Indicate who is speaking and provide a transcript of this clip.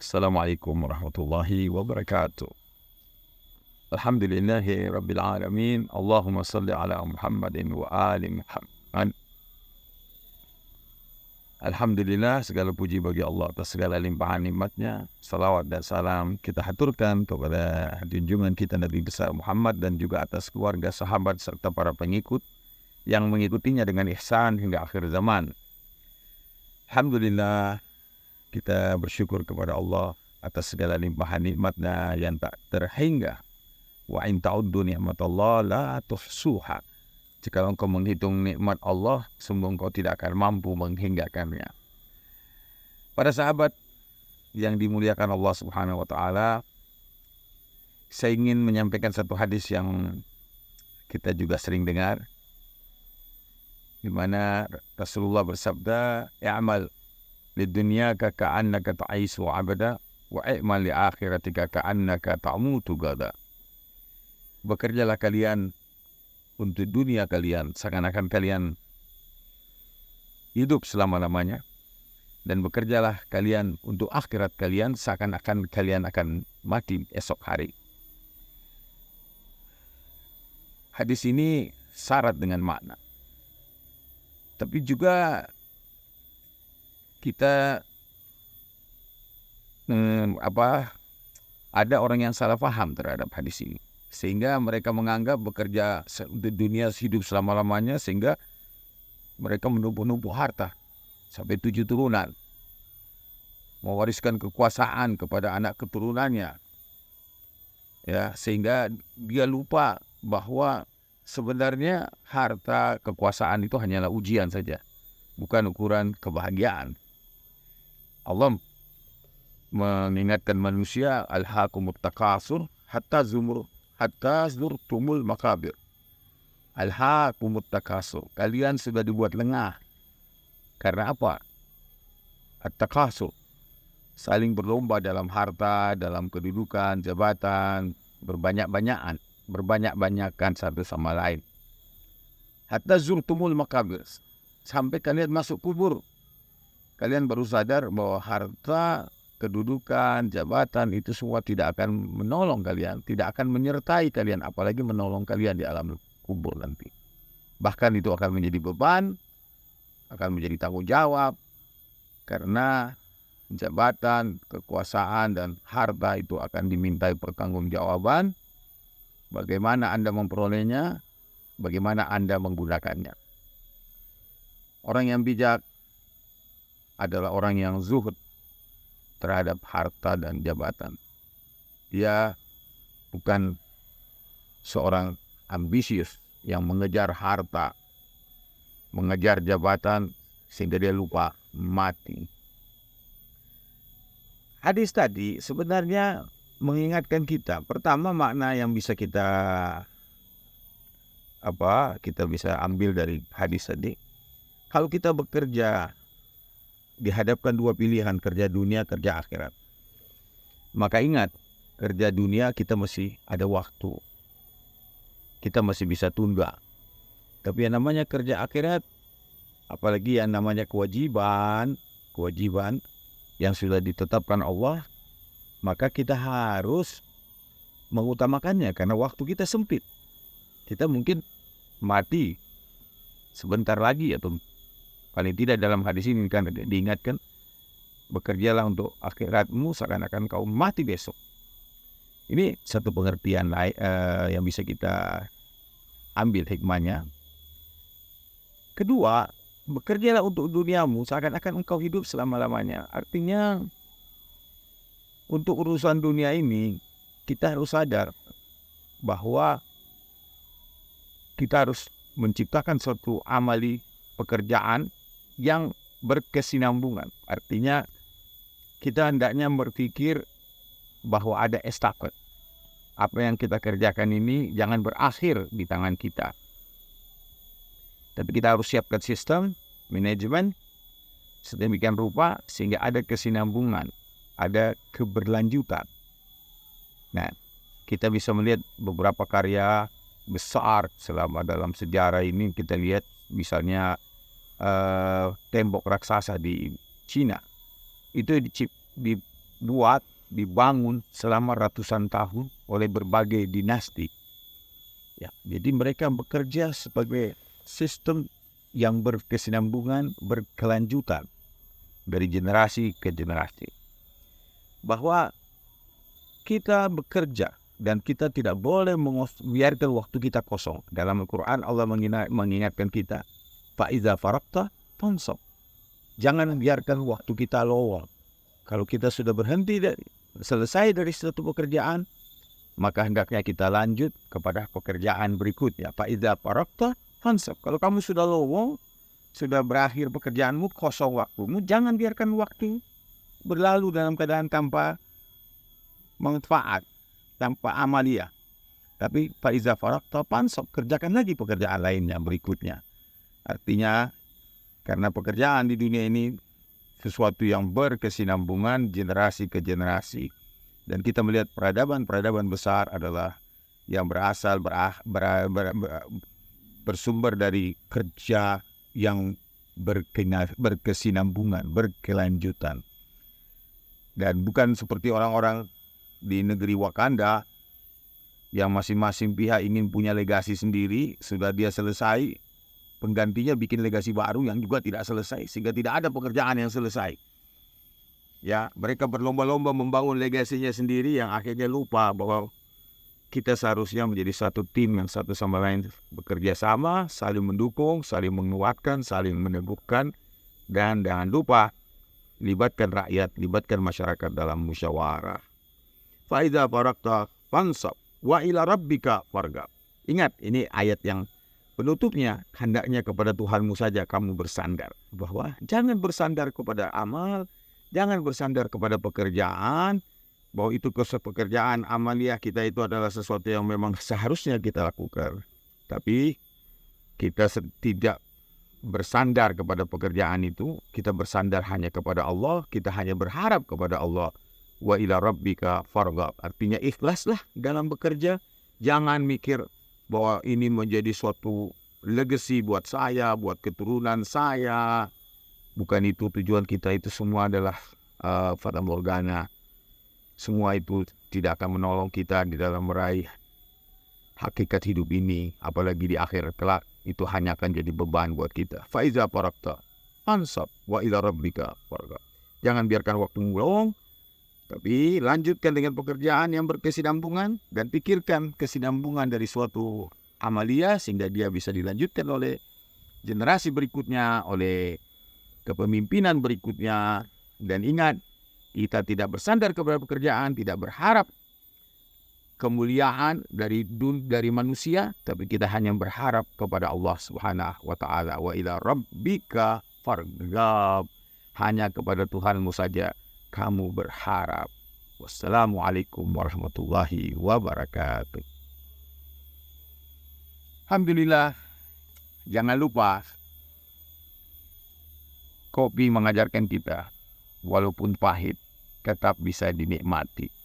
Speaker 1: Assalamualaikum warahmatullahi wabarakatuh. Alhamdulillahi rabbil alamin. Allahumma salli ala Muhammadin wa ali Muhammad. Alhamdulillah, segala puji bagi Allah atas segala limpahan nikmatnya. Salawat dan salam kita haturkan kepada junjungan kita Nabi besar Muhammad dan juga atas keluarga, sahabat serta para pengikut yang mengikutinya dengan ihsan hingga akhir zaman. Alhamdulillah, kita bersyukur kepada Allah atas segala limpahan nikmatnya yang tak terhingga. Wa in ta'uddu ni'matallah la tuhsuha. Jika engkau menghitung nikmat Allah, sungguh engkau tidak akan mampu menghinggakannya. Para sahabat yang dimuliakan Allah Subhanahu wa taala, saya ingin menyampaikan satu hadis yang kita juga sering dengar, di mana Rasulullah bersabda, "I'mal lidunyaka ka'annaka ta'isu abada wa i'mal li akhiratika ka'annaka ta'mutu gada." Bekerjalah kalian untuk dunia kalian seakan-akan kalian hidup selama-lamanya, dan bekerjalah kalian untuk akhirat kalian seakan-akan kalian akan mati esok hari. Hadis ini syarat dengan makna, tapi juga kita ada orang yang salah paham terhadap hadis ini, sehingga mereka menganggap bekerja untuk dunia hidup selama-lamanya, sehingga mereka menumpuk-numpuk harta sampai 7 turunan, mewariskan kekuasaan kepada anak keturunannya, ya, sehingga dia lupa bahwa sebenarnya harta kekuasaan itu hanyalah ujian saja, bukan ukuran kebahagiaan. Allah mengingatkan manusia, alhaakumut takasur hatta zurtumul makabir. Alhaakumut takasur, kalian sudah dibuat lengah. Karena apa? At-takasur, saling berlomba dalam harta, dalam kedudukan, jabatan, berbanyak-banyakan satu sama lain. Hatta zurtumul makabir, sampai kalian masuk kubur, kalian baru sadar bahwa harta, kedudukan, jabatan itu semua tidak akan menolong kalian, tidak akan menyertai kalian, apalagi menolong kalian di alam kubur nanti. Bahkan itu akan menjadi beban, akan menjadi tanggung jawab, karena jabatan, kekuasaan, dan harta itu akan dimintai pertanggungjawaban. Bagaimana Anda memperolehnya, bagaimana Anda menggunakannya. Orang yang bijak adalah orang yang zuhud terhadap harta dan jabatan. Dia bukan seorang ambisius yang mengejar harta, mengejar jabatan sehingga dia lupa mati. Hadis tadi sebenarnya mengingatkan kita, pertama makna yang bisa kita bisa ambil dari hadis tadi, kalau kita bekerja dihadapkan dua pilihan, kerja dunia, kerja akhirat, maka ingat, kerja dunia kita masih ada waktu, kita masih bisa tunda. Tapi yang namanya kerja akhirat, apalagi yang namanya kewajiban yang sudah ditetapkan Allah, maka kita harus mengutamakannya, karena waktu kita sempit. Kita mungkin mati sebentar lagi, atau paling tidak dalam hadis ini kan diingatkan, bekerjalah untuk akhiratmu seakan-akan kau mati besok. Ini satu pengertian yang bisa kita ambil hikmahnya. Kedua, bekerjalah untuk duniamu seakan-akan engkau hidup selama-lamanya. Artinya, untuk urusan dunia ini kita harus sadar bahwa kita harus menciptakan suatu amali pekerjaan yang berkesinambungan. Artinya kita hendaknya berpikir bahwa ada estafet. Apa yang kita kerjakan ini jangan berakhir di tangan kita. Tapi kita harus siapkan sistem manajemen sedemikian rupa sehingga ada kesinambungan, ada keberlanjutan. Nah, kita bisa melihat beberapa karya besar selama dalam sejarah ini. Kita lihat misalnya tembok raksasa di Cina itu dibangun selama ratusan tahun oleh berbagai dinasti. Ya, jadi mereka bekerja sebagai sistem yang berkesinambungan, berkelanjutan dari generasi ke generasi. Bahwa kita bekerja dan kita tidak boleh membiarkan waktu kita kosong. Dalam Al-Quran Allah mengingatkan kita, fa'iza faraqta fansab. Jangan biarkan waktu kita lowong. Kalau kita sudah selesai dari suatu pekerjaan, maka hendaknya kita lanjut kepada pekerjaan berikutnya. Fa'iza faraqta fansab. Kalau kamu sudah lowong, sudah berakhir pekerjaanmu, kosong waktumu, jangan biarkan waktu berlalu dalam keadaan tanpa manfaat, tanpa amalia. Tapi faiza faraqta fansab, kerjakan lagi pekerjaan lainnya berikutnya. Artinya karena pekerjaan di dunia ini sesuatu yang berkesinambungan generasi ke generasi, dan kita melihat peradaban besar adalah yang bersumber dari kerja yang berkesinambungan, berkelanjutan. Dan bukan seperti orang-orang di negeri Wakanda yang masing-masing pihak ingin punya legasi sendiri, sudah dia selesai, penggantinya bikin legasi baru yang juga tidak selesai, sehingga tidak ada pekerjaan yang selesai. Ya, mereka berlomba-lomba membangun legasinya sendiri yang akhirnya lupa bahwa kita seharusnya menjadi satu tim yang satu sama lain bekerja sama, saling mendukung, saling menguatkan, saling meneguhkan, dan jangan lupa libatkan rakyat, libatkan masyarakat dalam musyawarah. Faiza faraqta fansab wa ila rabbika farghab. Ingat, ini ayat yang penutupnya, hendaknya kepada Tuhanmu saja kamu bersandar. Bahwa jangan bersandar kepada amal, jangan bersandar kepada pekerjaan, bahwa itu pekerjaan amaliah kita itu adalah sesuatu yang memang seharusnya kita lakukan. Tapi kita tidak bersandar kepada pekerjaan itu, kita bersandar hanya kepada Allah, kita hanya berharap kepada Allah. Wa ila rabbika farghab. Artinya ikhlaslah dalam bekerja, jangan mikir bahwa ini menjadi suatu legacy buat saya, buat keturunan saya. Bukan itu tujuan kita, itu semua adalah fata morgana. Semua itu tidak akan menolong kita di dalam meraih hakikat hidup ini, apalagi di akhir kelak. Itu hanya akan jadi beban buat kita. Faiza faraqta fansab wa ila rabbika farghab. Jangan biarkan waktu melowong, tapi lanjutkan dengan pekerjaan yang berkesinambungan dan pikirkan kesinambungan dari suatu amalia sehingga dia bisa dilanjutkan oleh generasi berikutnya, oleh kepemimpinan berikutnya. Dan ingat, kita tidak bersandar kepada pekerjaan, tidak berharap kemuliaan dari manusia, tapi kita hanya berharap kepada Allah Subhanahu wa taala. Wa ila rabbika farghab. Hanya kepada Tuhanmu saja kamu berharap. Wassalamualaikum warahmatullahi wabarakatuh. Alhamdulillah, jangan lupa kopi mengajarkan kita walaupun pahit tetap bisa dinikmati.